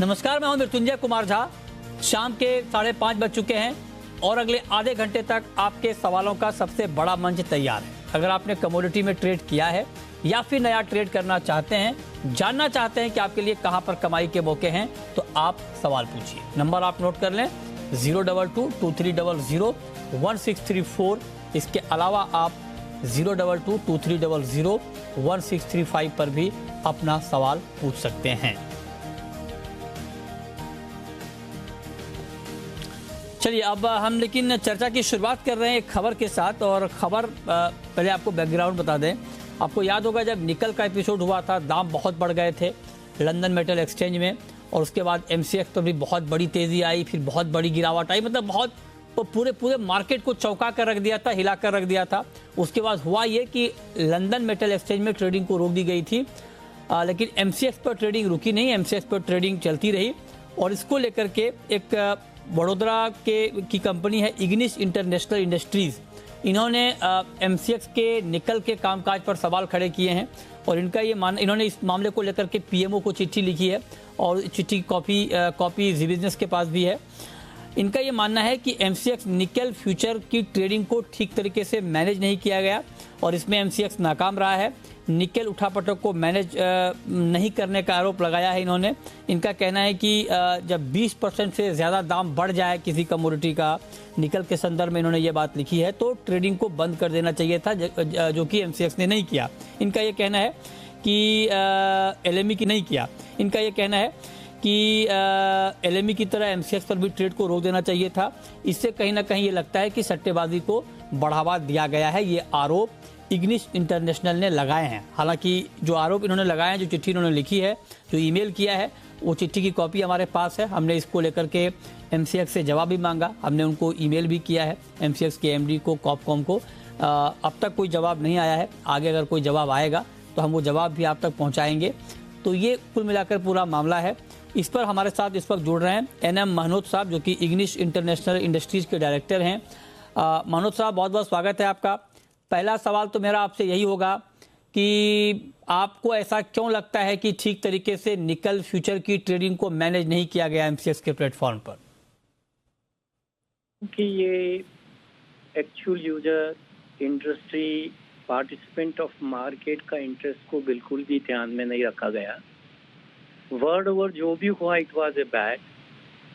नमस्कार, मैं हूं मृत्युंजय कुमार झा। शाम के 5:30 बज चुके हैं और अगले आधे घंटे तक आपके सवालों का सबसे बड़ा मंच तैयार है। अगर आपने कमोडिटी में ट्रेड किया है या फिर नया ट्रेड करना चाहते हैं, जानना चाहते हैं कि आपके लिए कहां पर कमाई के मौके हैं, तो आप सवाल पूछिए। नंबर आप नोट कर लें 02223001634। इसके अलावा आप 02223001635 पर भी अपना सवाल पूछ सकते हैं। चलिए, अब हम लेकिन चर्चा की शुरुआत कर रहे हैं एक खबर के साथ। और खबर पहले आपको बैकग्राउंड बता दें। आपको याद होगा जब निकल का एपिसोड हुआ था, दाम बहुत बढ़ गए थे लंदन मेटल एक्सचेंज में, और उसके बाद एमसीएक्स पर भी बहुत बड़ी तेजी आई, फिर बहुत बड़ी गिरावट आई। मतलब बहुत पूरे मार्केट को चौंका कर रख दिया था, हिला कर रख दिया था। उसके बाद हुआ ये कि लंदन मेटल एक्सचेंज में ट्रेडिंग को रोक दी गई थी, लेकिन एमसीएक्स पर ट्रेडिंग रुकी नहीं, एमसीएक्स पर ट्रेडिंग चलती रही। और इसको लेकर के एक बड़ोदरा की कंपनी है इग्निस इंटरनेशनल इंडस्ट्रीज, इन्होंने एमसीएक्स के निकल के कामकाज पर सवाल खड़े किए हैं। और इन्होंने इस मामले को लेकर के पीएमओ को चिट्ठी लिखी है, और चिट्ठी कॉपी जी बिजनेस के पास भी है। इनका ये मानना है कि एमसीएक्स निकल फ्यूचर की ट्रेडिंग को ठीक तरीके से मैनेज नहीं किया गया, और इसमें एमसीएक्स नाकाम रहा है। निकल उठापटक को मैनेज नहीं करने का आरोप लगाया है इन्होंने। इनका कहना है कि जब 20% से ज़्यादा दाम बढ़ जाए किसी कमोडिटी का, निकल के संदर्भ में इन्होंने ये बात लिखी है, तो ट्रेडिंग को बंद कर देना चाहिए था, जो कि एमसीएक्स ने नहीं किया। इनका ये कहना है कि एलएमई की नहीं किया। इनका ये कहना है कि एलएमई की तरह एमसीएक्स पर भी ट्रेड को रोक देना चाहिए था। इससे कहीं ना कहीं ये लगता है कि सट्टेबाजी को बढ़ावा दिया गया है। ये आरोप इग्निस इंटरनेशनल ने लगाए हैं। हालांकि जो आरोप इन्होंने लगाए हैं, जो चिट्ठी इन्होंने लिखी है, जो ईमेल किया है, वो चिट्ठी की कॉपी हमारे पास है। हमने इसको लेकर के एमसीएक्स से जवाब भी मांगा, हमने उनको ईमेल भी किया है, एमसीएक्स के एमडी को, कॉपकॉम को। अब तक कोई जवाब नहीं आया है। आगे अगर कोई जवाब आएगा तो हम वो जवाब भी आप तक पहुँचाएंगे। तो ये कुल मिलाकर पूरा मामला है। इस पर हमारे साथ इस वक्त जुड़ रहे हैं एनएम महनोद साहब, जो कि इग्निस इंटरनेशनल इंडस्ट्रीज के डायरेक्टर हैं। महनोद साहब, बहुत बहुत स्वागत है आपका। पहला सवाल तो मेरा आपसे यही होगा कि आपको ऐसा क्यों लगता है कि ठीक तरीके से निकल फ्यूचर की ट्रेडिंग को मैनेज नहीं किया गया एमसीएक्स के प्लेटफॉर्म पर? कि ये actual user, industry, participant of market का इंटरेस्ट को बिल्कुल भी ध्यान में नहीं रखा गया। वर्ड ओवर जो भी हुआ, it was a bad,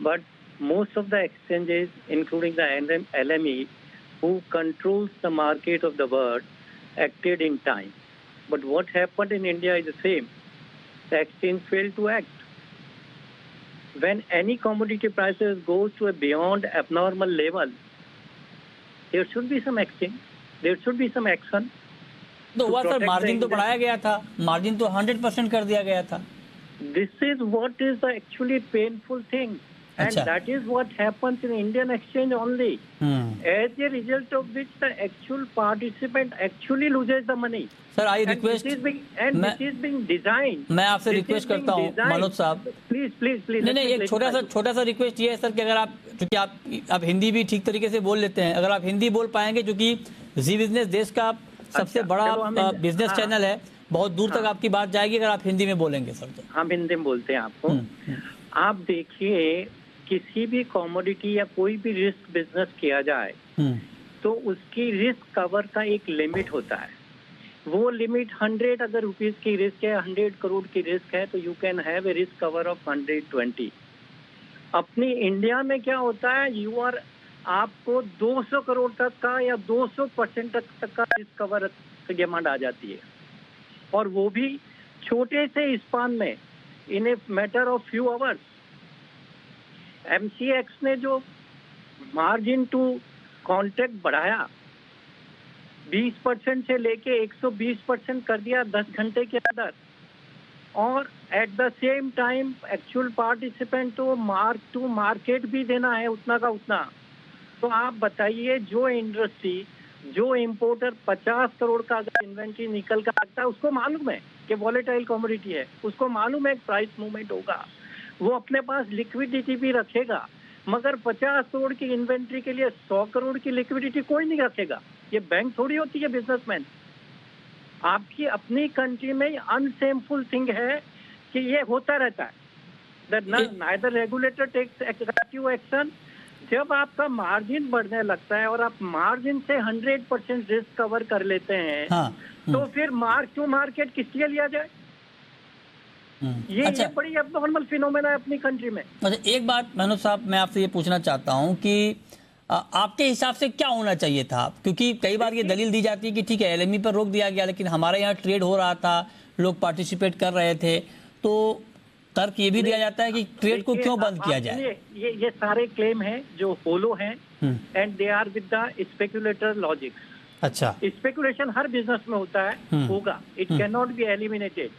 but most of the exchanges including the LME who controls the market of the world acted in time. But what happened in India is the same. The exchange failed to act. When any commodity prices goes to a beyond abnormal level, there should be some exchange. There should be some action. तो हुआ sir, margin तो बढ़ाया गया था, margin तो 100% कर दिया गया था। This is what is the actually painful thing. And that is what happens in Indian exchange only. As a result of which the actual participant actually loses the money. Sir, I request. This is being designed. मैं आपसे request करता हूँ मनोज साहब, please. नहीं, एक छोटा सा request ये है सर कि अगर आप, क्योंकि आप हिंदी भी ठीक तरीके से बोल लेते हैं, अगर आप हिंदी बोल पाएंगे, क्योंकि जी बिजनेस देश का सबसे बड़ा बिजनेस चैनल है, बहुत दूर तक आपकी बात जाएगी अगर आप हिंदी में बोलेंगे सर। तो हम हिंदी में बोलते हैं आपको। आप देखिए, किसी भी कमोडिटी या कोई भी रिस्क बिजनेस किया जाए तो उसकी रिस्क कवर का एक लिमिट होता है। वो लिमिट 100 अगर रुपीस की रिस्क है, 100 करोड़ की रिस्क है, तो you can have a risk cover of 120। अपनी इंडिया में क्या होता है, आपको 200 करोड़ तक का या 200% तक का रिस्क कवर डिमांड आ जाती है, और वो भी छोटे से स्पान में, in a matter of few hours. MCX ने जो मार्जिन टू कॉन्ट्रैक्ट बढ़ाया 20% से लेके 120% कर दिया 10 घंटे के अंदर, और at the same time actual participant तो मार्केट भी देना है उतना का उतना। तो आप बताइए, जो इंडस्ट्री, जो इंपोर्टर 50 करोड़ का अगर इन्वेंट्री निकल कर रखता है, उसको मालूम है कि वॉलेटाइल कमोडिटी है, उसको मालूम है प्राइस मूवमेंट होगा, वो अपने पास लिक्विडिटी भी रखेगा, मगर 50 करोड़ की इन्वेंट्री के लिए 100 करोड़ की लिक्विडिटी कोई नहीं रखेगा। ये बैंक थोड़ी होती है बिजनेसमैन। आपकी अपनी कंट्री में अनसेमफुल थिंग है कि ये होता रहता है। neither regulator takes active action. जब आपका मार्जिन बढ़ने लगता है और आप मार्जिन से 100% रिस्क कवर कर लेते हैं, हाँ, तो फिर मार्क टू मार्केट किस लिए लिया जाए? अच्छा, ये बड़ी अब नॉर्मल फिनोमेना है अपनी कंट्री में। अच्छा, एक बात मनोज साहब मैं आपसे ये पूछना चाहता हूँ कि आपके हिसाब से क्या होना चाहिए था, क्योंकि कई बार ये दलील दी जाती है कि ठीक है एलएमई पर रोक दिया गया, लेकिन हमारे यहाँ ट्रेड हो रहा था, लोग पार्टिसिपेट कर रहे थे, तो तर्क ये भी दिया जाता है कि ट्रेड को क्यों बंद किया जाए? ये सारे क्लेम हैं जो होलो हैं, and they are with the speculator logics. अच्छा, स्पेकुलेशन हर बिजनेस में होता है, होगा, it can not be eliminated,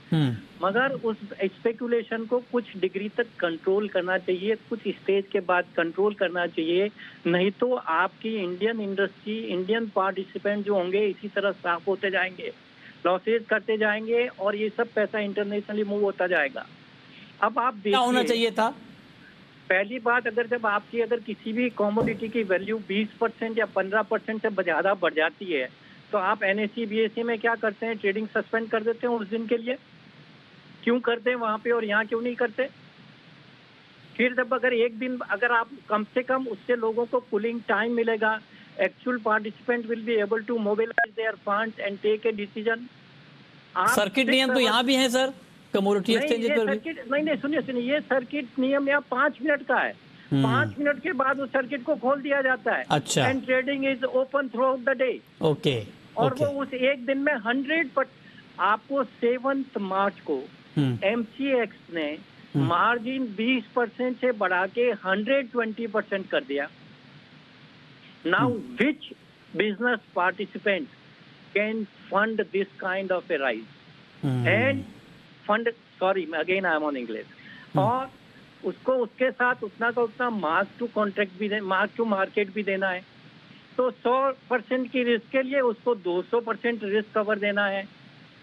मगर उस स्पेकुलेशन को कुछ डिग्री तक कंट्रोल करना चाहिए, कुछ स्टेज के बाद कंट्रोल करना चाहिए, नहीं तो आपकी इंडियन इंडस्ट्री, इंडियन पार्टिसिपेंट जो होंगे इसी तरह साफ होते जाएंगे, लॉसेज करते जाएंगे और ये सब पैसा इंटरनेशनली मूव होता जाएगा। अब आप देखिए, क्या होना चाहिए था? पहली बात, अगर किसी भी कॉमोडिटी की वैल्यू 20% या 15% से ज्यादा बढ़ जाती है, तो आप एनएसई बीएसई में क्या करते हैं, ट्रेडिंग सस्पेंड कर देते हैं उस दिन के लिए। क्यों करते हैं वहां पे और यहाँ क्यों नहीं करते? फिर जब अगर एक दिन अगर आप कम से कम उससे लोगों को कूलिंग टाइम मिलेगा, actual participant will be able to mobilise their funds and take a decision. Circuit नियम तो यहाँ भी है सर, कमोडिटी एक्सचेंज पर भी। नहीं, सुनिए, ये सर्किट नियम यहाँ 5 मिनट का है। 5 मिनट के बाद उस सर्किट को खोल दिया जाता है। अच्छा, and trading is open through out the day. Okay, और वो उस एक दिन में 100%। आपको 7 मार्च को एमसीएक्स ने मार्जिन 20% से बढ़ा के 120% कर दिया। Now which business participant can fund this kind of A rise end fund, sorry again I am on English, और उसको उसके साथ उतना का उतना मार्क टू कॉन्ट्रैक्ट भी मार्क टू मार्केट भी देना है, तो 100% की रिस्क के लिए उसको 200% रिस्क कवर देना है।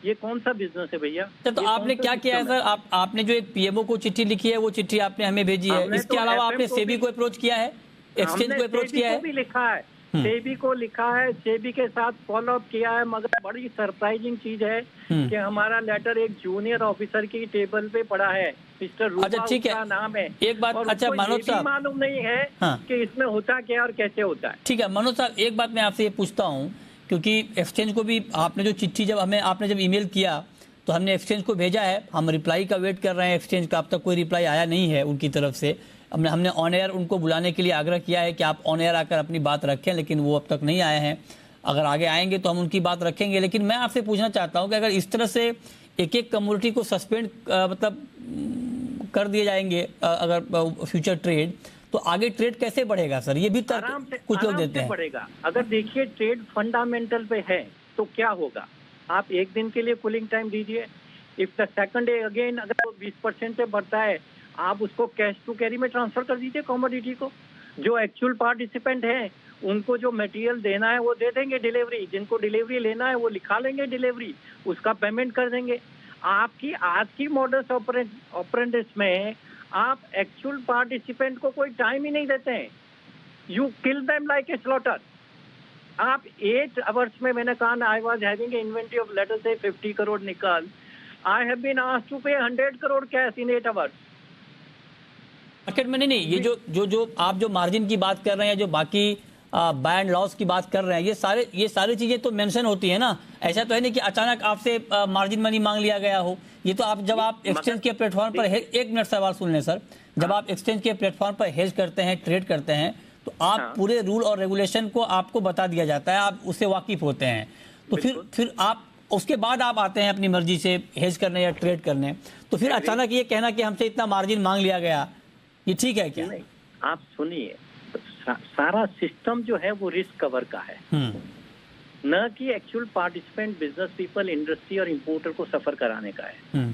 ये कौन सा बिजनेस है भैया? तो आपने क्या किया है सर? आपने जो एक पीएमओ को चिट्ठी लिखी है वो चिट्ठी आपने हमें भेजी है, इसके अलावा आपने सेबी को अप्रोच किया है, एक्सचेंज को अप्रोच किया है? भी लिखा है, सेबी को लिखा है, सेबी के साथ फॉलो अप किया है, मगर बड़ी सरप्राइजिंग चीज है कि हमारा लेटर एक जूनियर ऑफिसर की टेबल पे पड़ा है, मिस्टर रूपा, अच्छा, ठीक है, का नाम है। एक बात, अच्छा मनोज साहब, मालूम नहीं है कि इसमें होता क्या और कैसे होता है। ठीक है मनोज साहब, एक बात मैं आपसे ये पूछता हूँ, क्योंकि एक्सचेंज को भी आपने जो चिट्ठी आपने जब ईमेल किया तो हमने एक्सचेंज को भेजा है, हम रिप्लाई का वेट कर रहे हैं, एक्सचेंज का अब तक कोई रिप्लाई आया नहीं है उनकी तरफ से। हमने ऑन एयर उनको बुलाने के लिए आग्रह किया है कि आप ऑन एयर आकर अपनी बात रखें, लेकिन वो अब तक नहीं आए हैं। अगर आगे आएंगे तो हम उनकी बात रखेंगे, लेकिन मैं आपसे पूछना चाहता हूं कि अगर इस तरह से एक कम्युनिटी को सस्पेंड मतलब कर दिए जाएंगे अगर फ्यूचर ट्रेड, तो आगे ट्रेड कैसे बढ़ेगा सर? ये भी कुछ लोग देते हैं बढ़ेगा। अगर देखिए ट्रेड फंडामेंटल पे है तो क्या होगा, आप एक दिन के लिए कूलिंग टाइम दीजिए, if the second day again अगर वो 20% से बढ़ता है, आप उसको कैश टू कैरी में ट्रांसफर कर दीजिए कमोडिटी को। जो एक्चुअल पार्टिसिपेंट हैं उनको जो मटेरियल देना है वो दे देंगे डिलीवरी, जिनको डिलीवरी लेना है वो लिखा लेंगे डिलीवरी, उसका पेमेंट कर देंगे। आपकी आज की मॉडल्स ऑपरेंडिस में आप एक्चुअल पार्टिसिपेंट को कोई टाइम ही नहीं देते हैं, you kill them like a slaughter. आप 8 आवर्स में, मैंने कहा I was having inventory of let us से 50 करोड़ निकल, I have been asked to pay 100 crore cash in 8 hours. Market में नहीं, ये जो आप जो मार्जिन की बात कर रहे हैं, जो बाकी बाय एंड लॉस की बात कर रहे हैं, ये सारी चीजें तो मेंशन होती है ना। ऐसा तो है नहीं कि अचानक आपसे मार्जिन मनी मांग लिया गया हो। ये तो आप जब आप एक्सचेंज के प्लेटफॉर्म पर, एक मिनट सवाल सुन लें सर, जब आप एक्सचेंज के प्लेटफॉर्म पर हेज करते हैं, ट्रेड करते हैं, तो आप पूरे रूल और रेगुलेशन को आपको बता दिया जाता है, आप उससे वाकिफ होते हैं, तो फिर आप उसके बाद आप आते हैं अपनी मर्जी से हेज करने या ट्रेड करने, तो फिर अचानक ये कहना कि हमसे इतना मार्जिन मांग लिया गया, ये ठीक है क्या? नहीं, आप सुनिए, सारा सिस्टम जो है वो रिस्क कवर का है, न कि actual participant, business people, industry और इंपोर्टर को सफर कराने का है।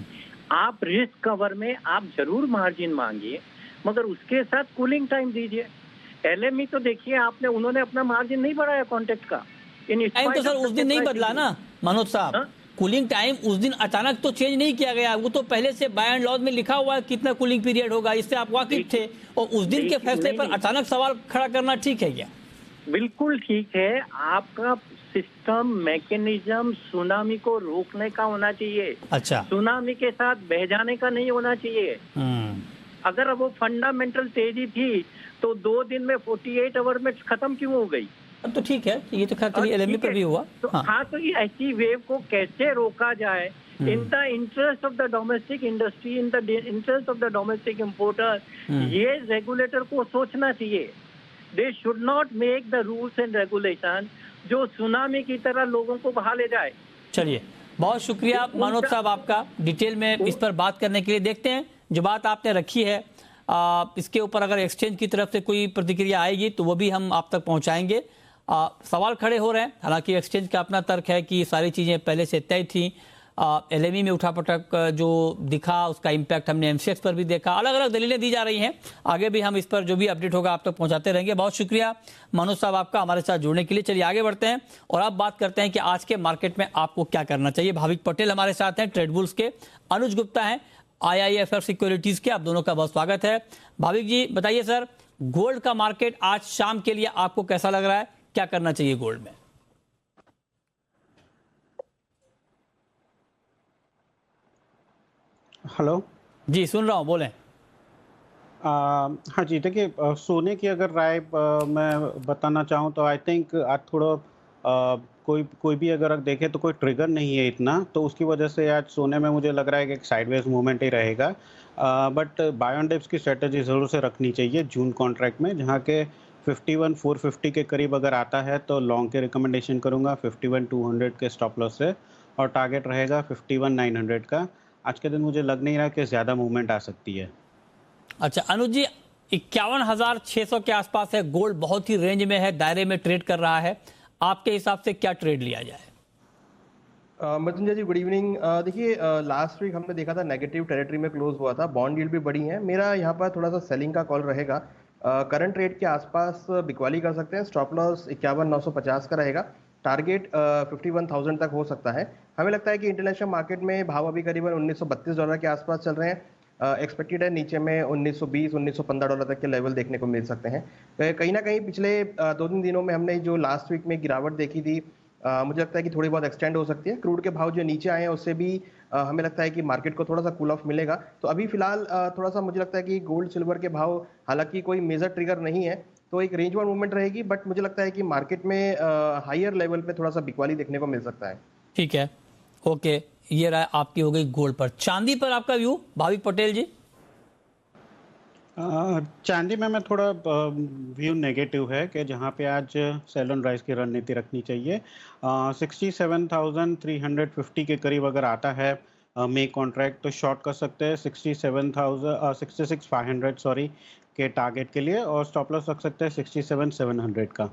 आप रिस्क कवर में आप जरूर मार्जिन मांगिए, मगर उसके साथ कूलिंग टाइम दीजिए। एलएमई तो देखिए आपने, उन्होंने अपना मार्जिन नहीं बढ़ाया कॉन्ट्रैक्ट का। टाइम तो सर उस दिन नहीं बदला ना मनोज साहब, कूलिंग टाइम उस दिन अचानक तो चेंज नहीं किया गया, वो तो पहले से बाय एंड लॉज में लिखा हुआ है कितना कूलिंग पीरियड होगा, इससे आप वाकिफ थे, और उस दिन के फैसले पर अचानक सवाल खड़ा करना ठीक है क्या? बिल्कुल ठीक है। आपका सिस्टम मैकेनिज्म सुनामी को रोकने का होना चाहिए। अच्छा, सुनामी के साथ बह जाने का नहीं होना चाहिए। अगर वो फंडामेंटल तेजी थी तो 2 दिन में 48 आवर में खत्म क्यों हो गई? अब तो ठीक है, ये तो खैर चलिए एलएमई पर भी हुआ। तो हाँ, तो ये ऐसी वेव को कैसे रोका जाए in the interest of the domestic industry, in the interest of the domestic importer, ये रेगुलेटर को सोचना चाहिए। They should not make the rules and regulation जो सुनामी की तरह लोगों को बहा ले जाए। चलिए, बहुत शुक्रिया मानोद साहब आपका डिटेल में इस पर बात करने के लिए। देखते हैं जो बात आपने रखी है इसके ऊपर अगर एक्सचेंज की तरफ से कोई प्रतिक्रिया आएगी तो वो भी हम आप तक पहुंचाएंगे। सवाल खड़े हो रहे हैं, हालांकि एक्सचेंज का अपना तर्क है कि सारी चीज़ें पहले से तय थी। एलएमई में उठापटक जो दिखा उसका इम्पैक्ट हमने एमसीएक्स पर भी देखा। अलग अलग दलीलें दी जा रही हैं, आगे भी हम इस पर जो भी अपडेट होगा आप तक पहुंचाते रहेंगे। बहुत शुक्रिया मनोज साहब आपका हमारे साथ जुड़ने के लिए। चलिए आगे बढ़ते हैं और अब बात करते हैं कि आज के मार्केट में आपको क्या करना चाहिए। भाविक पटेल हमारे साथ हैं, ट्रेड बुल्स के, अनुज गुप्ता हैं IIFL सिक्योरिटीज के। आप दोनों का बहुत स्वागत है। भाविक जी बताइए सर, गोल्ड का मार्केट आज शाम के लिए आपको कैसा लग रहा है, क्या करना चाहिए गोल्ड में? हेलो जी सुन रहा हूं, बोलें। हाँ जी, देखिए सोने की अगर राय मैं बताना चाहूँ तो आई थिंक आज थोड़ा कोई भी अगर देखे तो कोई ट्रिगर नहीं है इतना, तो उसकी वजह से आज सोने में मुझे लग रहा है कि एक साइडवेज मूवमेंट ही रहेगा। बट बाय ऑन डिप्स की स्ट्रेटजी ज़रूर से रखनी चाहिए जून कॉन्ट्रैक्ट में, जहाँ के 51,450 के करीब अगर आता है तो लॉन्ग के रिकमेंडेशन करूँगा 51,200 के स्टॉप लॉस से, और टारगेट रहेगा 51,900 का। आज के दिन मुझे लग नहीं रहा कि ज़्यादा मूवमेंट आ सकती है। अच्छा अनुज जी, 51,600 के आसपास है गोल्ड, बहुत ही रेंज में है, दायरे में ट्रेड कर रहा है। आपके हिसाब से क्या ट्रेड लिया जाए? मृत्युंजय जी गुड इवनिंग। देखिए लास्ट वीक हमने देखा था नेगेटिव टेरिटरी में क्लोज हुआ था, बॉन्ड यील्ड भी बढ़ी है। मेरा यहाँ पर थोड़ा सा सेलिंग का कॉल रहेगा। करंट रेट के आसपास बिकवाली कर सकते हैं। स्टॉप लॉस 51,950 का रहेगा, टारगेट 51,000 तक हो सकता है। हमें लगता है कि इंटरनेशनल मार्केट में भाव अभी करीबन $1932 के आसपास चल रहे हैं। एक्सपेक्टेड है नीचे में 1920-1915 डॉलर तक के लेवल देखने को मिल सकते हैं। कहीं ना कहीं पिछले 2-3 दिनों में हमने जो लास्ट वीक में गिरावट देखी थी, मुझे लगता है कि थोड़ी बहुत एक्सटेंड हो सकती है। क्रूड के भाव जो नीचे आए हैं उससे भी हमें लगता है कि मार्केट को थोड़ा सा कूल ऑफ मिलेगा। तो अभी फिलहाल थोड़ा सा मुझे लगता है कि गोल्ड सिल्वर के भाव हालांकि कोई मेजर ट्रिगर नहीं है, तो एक रेंज वार मूवमेंट रहेगी, बट मुझे लगता है कि मार्केट में हायर लेवल पे थोड़ा सा बिकवाली देखने को मिल सकता है। ठीक है, ओके, ये राय आपकी हो गई गोल्ड पर। चांदी पर आपका व्यू भाविक पटेल जी? चांदी में मैं थोड़ा व्यू नेगेटिव है कि जहाँ पे आज सेल ऑन राइज की रणनीति रखनी चाहिए। 67,350 के करीब अगर आता है मे कॉन्ट्रैक्ट तो शॉर्ट कर सकते हैं 66,500 सॉरी के टारगेट के लिए, और स्टॉप लॉस रख सकते हैं 67,700 का।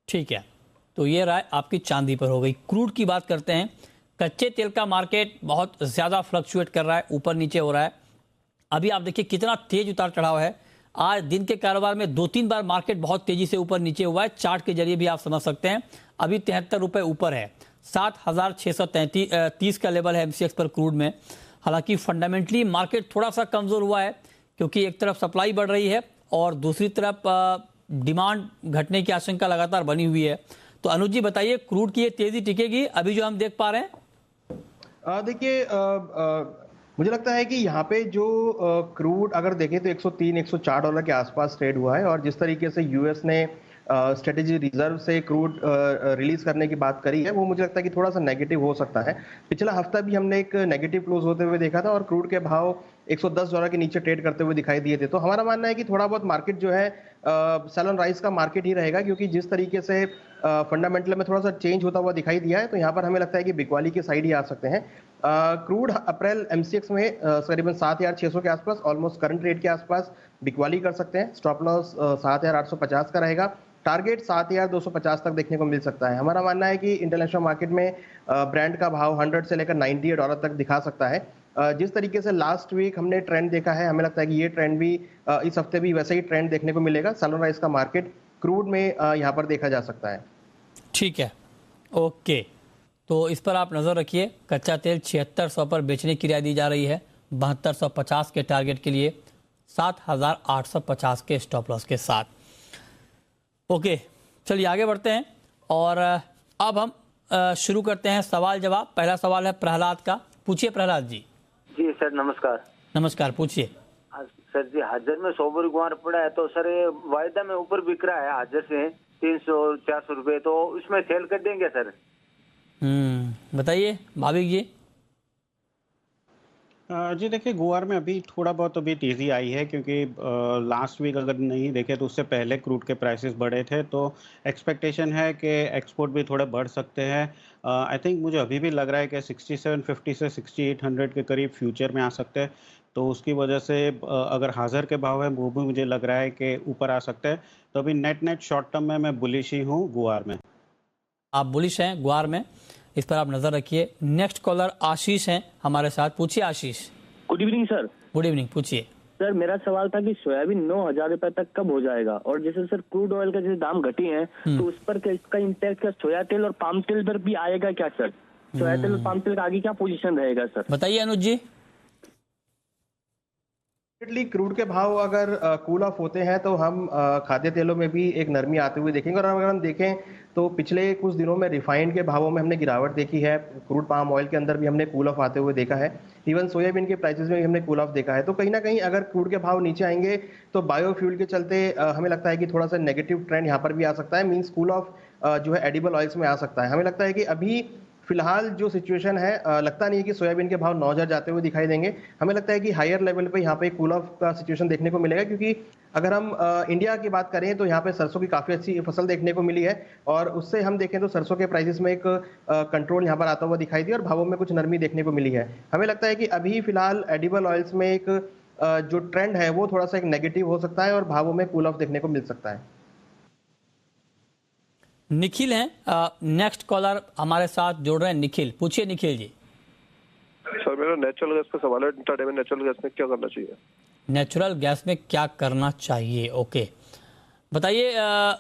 ठीक है, तो ये राय आपकी चांदी पर हो गई। क्रूड की बात करते हैं। कच्चे तेल का मार्केट बहुत ज़्यादा फ्लक्चुएट कर रहा है, ऊपर नीचे हो रहा है। अभी आप देखिए कितना तेज उतार चढ़ाव है। आज दिन के कारोबार में 2-3 बार मार्केट बहुत तेजी से ऊपर नीचे हुआ है। चार्ट के जरिए भी आप समझ सकते हैं। अभी 73 रुपये ऊपर है, 7,630 का लेवल है एमसीएक्स पर क्रूड में। हालांकि फंडामेंटली मार्केट थोड़ा सा कमज़ोर हुआ है, क्योंकि एक तरफ सप्लाई बढ़ रही है और दूसरी तरफ डिमांड घटने की आशंका लगातार बनी हुई है। तो अनुज जी बताइए, क्रूड की ये तेज़ी टिकेगी अभी जो हम देख पा रहे हैं? देखिए मुझे लगता है कि यहाँ पे जो क्रूड अगर देखें तो 103-104 डॉलर के आसपास ट्रेड हुआ है, और जिस तरीके से यूएस ने स्ट्रेटेजी रिजर्व से क्रूड रिलीज करने की बात करी है, वो मुझे लगता है कि थोड़ा सा नेगेटिव हो सकता है। पिछला हफ्ता भी हमने एक नेगेटिव क्लोज होते हुए देखा था और क्रूड के भाव $110 के नीचे ट्रेड करते हुए दिखाई दिए थे। तो हमारा मानना है कि थोड़ा बहुत मार्केट जो है सेल ऑन राइज का मार्केट ही रहेगा, क्योंकि जिस तरीके से फंडामेंटल में थोड़ा सा चेंज होता हुआ दिखाई दिया है, तो यहाँ पर हमें लगता है कि बिकवाली के साइड ही आ सकते हैं। क्रूड अप्रैल एमसीएक्स में करीबन 7,600 के आसपास, ऑलमोस्ट करंट रेट के आसपास बिकवाली कर सकते हैं। स्टॉप लॉस 7,850 का रहेगा, टारगेट 7,250 तक देखने को मिल सकता है। हमारा मानना है कि इंटरनेशनल मार्केट में ब्रांड का भाव 100 से लेकर $98 तक दिखा सकता है। जिस तरीके से लास्ट वीक हमने ट्रेंड देखा है, हमें लगता है कि ये ट्रेंड भी इस हफ्ते भी वैसे ही ट्रेंड देखने को मिलेगा। सेल ऑन राइज का मार्केट क्रूड में यहाँ पर देखा जा सकता है। ठीक है, ओके, तो इस पर आप नज़र रखिए। कच्चा तेल 7600 पर बेचने की राय दी जा रही है, 7250 के टारगेट के लिए, 7,850 के स्टॉप लॉस के साथ। ओके, चलिए आगे बढ़ते हैं और अब हम शुरू करते हैं सवाल जवाब। पहला सवाल है प्रहलाद का। पूछिए प्रहलाद जी। जी सर, नमस्कार। नमस्कार, पूछिए। सर जी हाजिर में 100 बोरी गुआर पड़ा है, तो सर ये वायदा में ऊपर बिक रहा है हाजिर से 300-400 रुपए, तो उसमें सेल कर देंगे सर? बताइए भाविक जी। जी देखिए, गुआर में अभी थोड़ा बहुत अभी तेज़ी आई है, क्योंकि लास्ट वीक अगर नहीं देखें तो उससे पहले क्रूड के प्राइसेस बढ़े थे, तो एक्सपेक्टेशन है कि एक्सपोर्ट भी थोड़े बढ़ सकते हैं। आई थिंक मुझे अभी भी लग रहा है कि 6750 से 6800 के करीब फ्यूचर में आ सकते हैं, तो उसकी वजह से अगर हाज़िर के भाव है वो भी मुझे लग रहा है कि ऊपर आ सकते हैं। तो अभी नेट शॉर्ट टर्म में मैं बुलिश ही हूँ गुआर में। आप बुलिश हैं गुआर में, इस पर आप नजर रखिए। नेक्स्ट कॉलर आशीष हैं हमारे साथ, पूछिए Ashish. Good evening sir. Good evening, पूछिए। सर मेरा सवाल था कि सोयाबीन 9,000 रुपए तक कब हो जाएगा, और जैसे सर क्रूड ऑयल का जैसे दाम घटी है तो उस पर इसका इम्पैक्ट क्या सोया तेल और पाम तेल पर भी आएगा क्या सर? सोया तेल और पाम तेल का आगे क्या पोजीशन रहेगा सर? बताइए अनुज जी। क्रूड के भाव अगर कूल ऑफ होते हैं तो हम खाद्य तेलों में भी एक नरमी आते हुए देखेंगे। और अगर हम देखें तो पिछले कुछ दिनों में रिफाइंड के भावों में हमने गिरावट देखी है, क्रूड पाम ऑयल के अंदर भी हमने कूल ऑफ आते हुए देखा है, इवन सोयाबीन के प्राइसेस में भी हमने कूल ऑफ देखा है। तो कहीं ना कहीं अगर क्रूड के भाव नीचे आएंगे तो बायोफ्यूल के चलते हमें लगता है कि थोड़ा सा नेगेटिव ट्रेंड यहाँ पर भी आ सकता है, मीन्स कूल ऑफ जो है एडिबल ऑयल्स में आ सकता है। हमें लगता है कि अभी फिलहाल जो सिचुएशन है, लगता नहीं है कि सोयाबीन के भाव 9,000 जाते हुए दिखाई देंगे। हमें लगता है कि हायर लेवल पे यहाँ पे कूल ऑफ का सिचुएशन देखने को मिलेगा, क्योंकि अगर हम इंडिया की बात करें तो यहाँ पे सरसों की काफी अच्छी फसल देखने को मिली है, और उससे हम देखें तो सरसों के प्राइसेस में एक कंट्रोल यहाँ पर आता हुआ दिखाई दिया और भावों में कुछ नरमी देखने को मिली है। हमें लगता है कि अभी फिलहाल एडिबल ऑयल्स में एक जो ट्रेंड है वो थोड़ा सा एक नेगेटिव हो सकता है और भावों में कूल ऑफ देखने को मिल सकता है। निखिल हैं नेक्स्ट कॉलर हमारे साथ जोड़ रहे हैं। निखिल, पूछिए निखिल जी। सर मेरा नेचुरल गैस का सवाल है, इंट्राडे में नेचुरल गैस में क्या करना चाहिए? नेचुरल गैस में क्या करना चाहिए, ओके। बताइए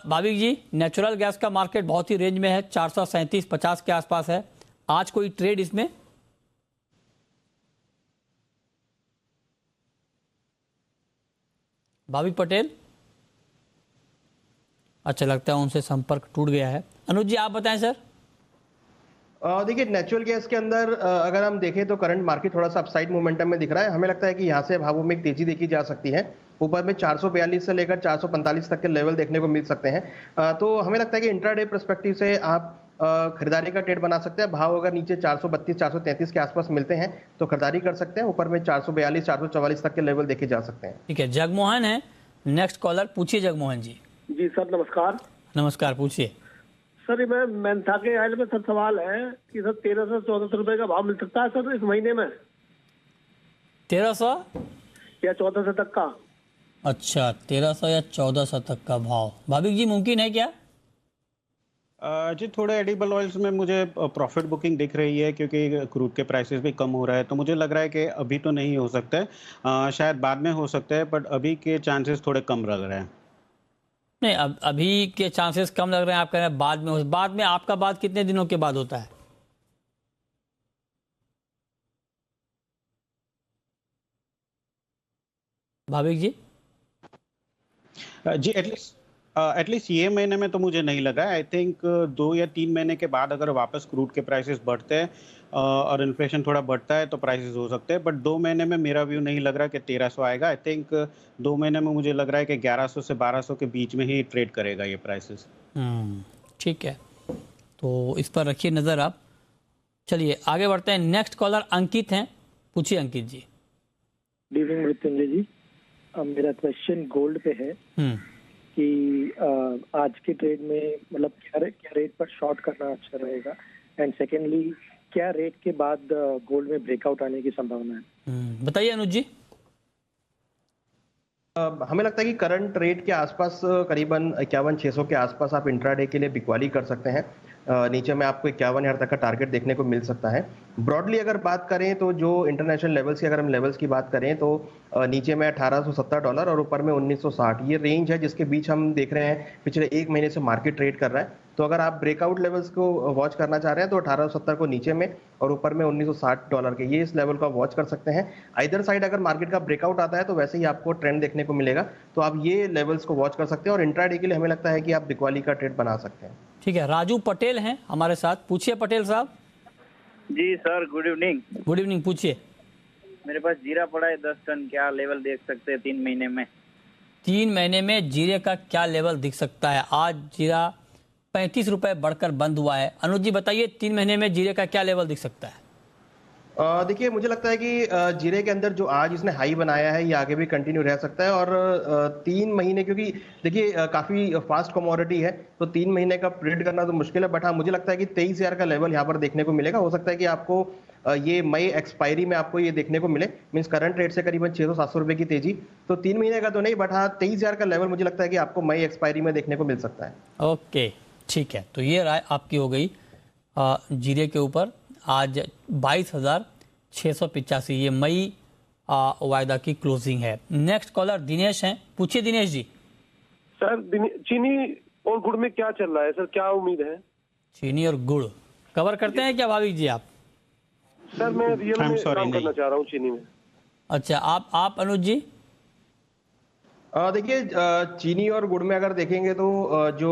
भाविक जी। नेचुरल गैस का मार्केट बहुत ही रेंज में है, 437-50 के आसपास है। आज कोई ट्रेड इसमें? भाविक पटेल, अच्छा लगता है उनसे संपर्क टूट गया है। अनुज जी आप बताएं सर। देखिए, नेचुरल गैस के अंदर अगर हम देखें तो करंट मार्केट थोड़ा सा अपसाइड मोमेंटम में दिख रहा है। हमें लगता है कि यहाँ से भावों में एक तेजी देखी जा सकती है, ऊपर में 442 से लेकर 445 तक के लेवल देखने को मिल सकते हैं। तो हमें लगता है कि इंट्राडे पर्सपेक्टिव से आप खरीदारी का ट्रेड बना सकते हैं। भाव अगर नीचे 432-433 के आसपास मिलते हैं तो खरीदारी कर सकते हैं, ऊपर में 442-444 तक के लेवल देखे जा सकते हैं। ठीक है, जगमोहन है नेक्स्ट कॉलर, पूछिए जगमोहन जी। जी सर नमस्कार। नमस्कार, पूछिए। सर मैं मेंथा के ऑयल में सर सवाल है कि सर 1300 से 1400 रुपए का भाव मिल सकता है सर इस महीने में? 1300 या 1400 तक का? अच्छा, 1300 या 1400 तक का भाव। भाविक जी मुमकिन है क्या? जी थोड़े एडिबल ऑयल्स में मुझे प्रॉफिट बुकिंग दिख रही है, क्योंकि क्रूड के प्राइसेस भी कम हो रहा है, तो मुझे लग रहा है कि अभी तो नहीं हो सकता है, शायद बाद में हो सकता है, बट अभी के चांसेस थोड़े कम लग रहे हैं। नहीं, अभी के चांसेस कम लग रहे हैं, आप कह रहे हैं बाद में। बाद में आपका बाद कितने दिनों के बाद होता है? भाविक जी। जी एटलीस्ट ये महीने में तो मुझे नहीं लगा। आई थिंक 2 या 3 महीने के बाद अगर वापस क्रूड के प्राइसेस बढ़ते हैं और इन्फ्लेशन थोड़ा बढ़ता है तो प्राइसेस हो सकते हैं, बट 2 महीने में मेरा व्यू नहीं लग रहा कि 1300 आएगा। आई थिंक 2 महीने में मुझे लग रहा है कि 1100 से 1200 के बीच में ही ट्रेड करेगा ये प्राइसेस। ठीक है, तो इस पर रखिए नज़र आप। चलिए आगे बढ़ते हैं। नेक्स्ट कॉलर अंकित हैं, पूछिए अंकित जी। गुड इवनिंग मृत्युंजय जी। मेरा क्वेश्चन गोल्ड पे है कि आज के ट्रेड में मतलब क्या रेट पर शॉर्ट करना अच्छा रहेगा, एंड सेकेंडली क्या रेट के बाद गोल्ड में ब्रेकआउट आने की संभावना है? बताइए अनुज जी। हमें लगता है कि करंट रेट के आसपास करीबन 51,600 के आसपास आप इंट्राडे के लिए बिकवाली कर सकते हैं। नीचे में आपको 51,000 तक का टारगेट देखने को मिल सकता है। ब्रॉडली अगर बात करें तो जो इंटरनेशनल लेवल्स की अगर हम लेवल्स की बात करें तो नीचे में $1,870 और ऊपर में 1,960, ये रेंज है जिसके बीच हम देख रहे हैं पिछले 1 महीने से मार्केट ट्रेड कर रहा है। तो अगर आप ब्रेकआउट लेवल्स को वॉच करना चाह रहे हैं तो 1870 को नीचे में और ऊपर में $1,960 के, ये इस लेवल को आप वॉच कर सकते हैं। आइदर साइड अगर मार्केट का ब्रेकआउट आता है तो वैसे ही आपको ट्रेंड देखने को मिलेगा, तो आप ये लेवल्स को वॉच कर सकते हैं और इंट्राडे के लिए हमें लगता है कि आप बिकवाली का ट्रेड बना सकते हैं। ठीक है, राजू पटेल हैं हमारे साथ, पूछिए पटेल साहब। जी sir good evening. Good evening, पूछिए। मेरे पास जीरा पड़ा है 10 टन, क्या लेवल देख सकते हैं 3 महीने में? 3 महीने में जीरे का क्या लेवल दिख सकता है? आज जीरा 35 रुपए बढ़कर बंद हुआ है। अनुज जी बताइए 3 महीने में जीरे का क्या लेवल दिख सकता है? देखिए, मुझे लगता है कि जीरे के अंदर जो आज इसने हाई बनाया है ये आगे भी कंटिन्यू रह सकता है। और 3 महीने, क्योंकि देखिए काफी फास्ट कमोडिटी है, तो 3 महीने का प्रिडिक्ट करना तो मुश्किल है। बट हाँ, मुझे लगता है कि 23,000 का लेवल यहाँ पर देखने को मिलेगा। हो सकता है कि आपको ये मई एक्सपायरी में आपको ये देखने को मिले, मींस करंट रेट से करीबन 600-700 रुपए की तेजी। तो 3 महीने का तो नहीं, बट हाँ 23,000 का लेवल मुझे लगता है कि आपको मई एक्सपायरी में देखने को मिल सकता है। ओके, ठीक है, तो ये राय आपकी हो गई जीरे के ऊपर। आज 22,685 ये मई वायदा की क्लोजिंग है। नेक्स्ट कॉलर दिनेश हैं, पूछिए दिनेश जी। सर चीनी और गुड़ में क्या चल रहा है सर, क्या उम्मीद है? चीनी और गुड़ कवर करते हैं क्या भाविक जी आप? सर मैं रियल में काम करना चाह रहा हूँ चीनी में। अच्छा, आप अनुज जी? देखिए, चीनी और गुड़ में अगर देखेंगे तो जो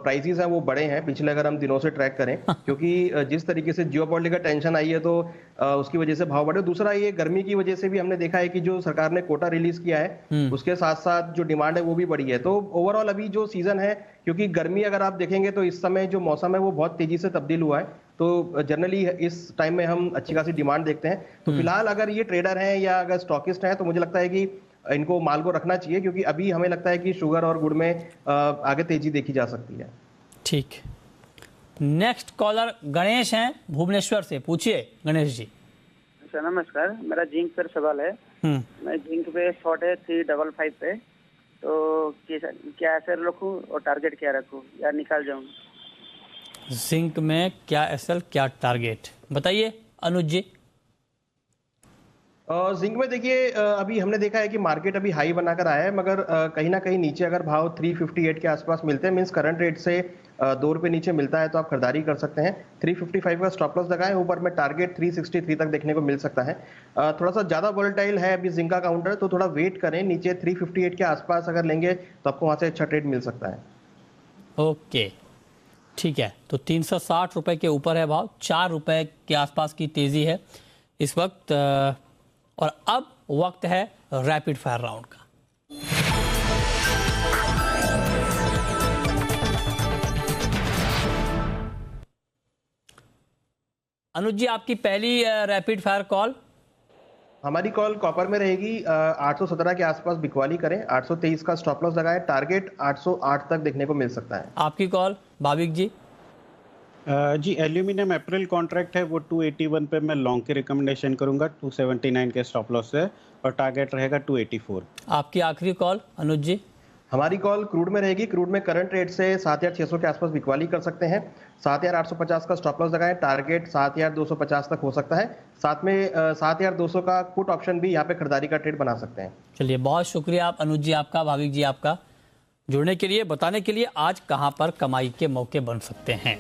प्राइसेस हैं वो बढ़े हैं पिछले, अगर हम दिनों से ट्रैक करें, क्योंकि जिस तरीके से जियोपॉलिटिकल टेंशन आई है तो उसकी वजह से भाव बढ़े। दूसरा, ये गर्मी की वजह से भी हमने देखा है कि जो सरकार ने कोटा रिलीज किया है उसके साथ साथ जो डिमांड है वो भी बढ़ी है। तो ओवरऑल अभी जो सीजन है, क्योंकि गर्मी अगर आप देखेंगे तो इस समय जो मौसम है वो बहुत तेजी से तब्दील हुआ है, तो जनरली इस टाइम में हम अच्छी खासी डिमांड देखते हैं। तो फिलहाल अगर ये ट्रेडर हैं या अगर स्टॉकिस्ट हैं तो मुझे लगता है कि इनको माल को रखना चाहिए, क्योंकि अभी हमें लगता है कि शुगर और गुड़ में आगे तेजी देखी जा सकती है। ठीक, नेक्स्ट कॉलर गणेश हैं भुवनेश्वर से, पूछिए गणेश जी। सर नमस्कार, मेरा जिंक पर सवाल है। मैं जिंक पे शॉर्ट है 355 पे, तो क्या एसएल रखूं और टारगेट क्या रखूं या निकाल जाऊं? जिंक में क्या एसएल क्या टारगेट बताइए अनुज जी। जिंक में देखिए अभी हमने देखा है कि मार्केट अभी हाई बनाकर आया है, मगर कहीं ना कहीं नीचे अगर भाव 358 के आसपास मिलते हैं, मींस करंट रेट से 2 रुपए नीचे मिलता है तो आप खरीदारी कर सकते हैं। 355 का स्टॉप लॉस लगाएं, ऊपर में टारगेट 363 तक देखने को मिल सकता है। थोड़ा सा ज्यादा वोलेटाइल है अभी जिंक का काउंटर, तो थोड़ा वेट करें। नीचे 358 के आसपास अगर लेंगे तो आपको वहां से अच्छा ट्रेड मिल सकता है। ओके, ठीक है, तो 360 रुपए के ऊपर है भाव, 4 रुपए के आसपास की तेजी है इस वक्त। और अब वक्त है रैपिड फायर राउंड का। अनुज जी, आपकी पहली रैपिड फायर कॉल। हमारी कॉल कॉपर में रहेगी। 817 के आसपास बिकवाली करें, 823 का स्टॉप लॉस लगाएं, टारगेट 808 तक देखने को मिल सकता है। आपकी कॉल भाविक जी। जी, एल्यूमिनियम अप्रैल कॉन्ट्रैक्ट है वो 281 पे मैं लॉन्ग की रिकमेंडेशन करूंगा 279 के स्टॉप लॉस से, और टारगेट रहेगा 284। आपकी आखिरी कॉल अनुज जी। हमारी कॉल क्रूड में रहेगी। क्रूड में करंट रेट से 7,600 के आसपास बिकवाली कर सकते हैं। 7,850 का स्टॉप लॉस लगाएं, टारगेट 7,250 तक हो सकता है। साथ में 7,200 का पुट ऑप्शन भी यहाँ पे खरीदारी का ट्रेड बना सकते हैं। चलिए, बहुत शुक्रिया आप अनुज जी आपका, भाविक जी आपका, जुड़ने के लिए, बताने के लिए आज कहां पर कमाई के मौके बन सकते हैं।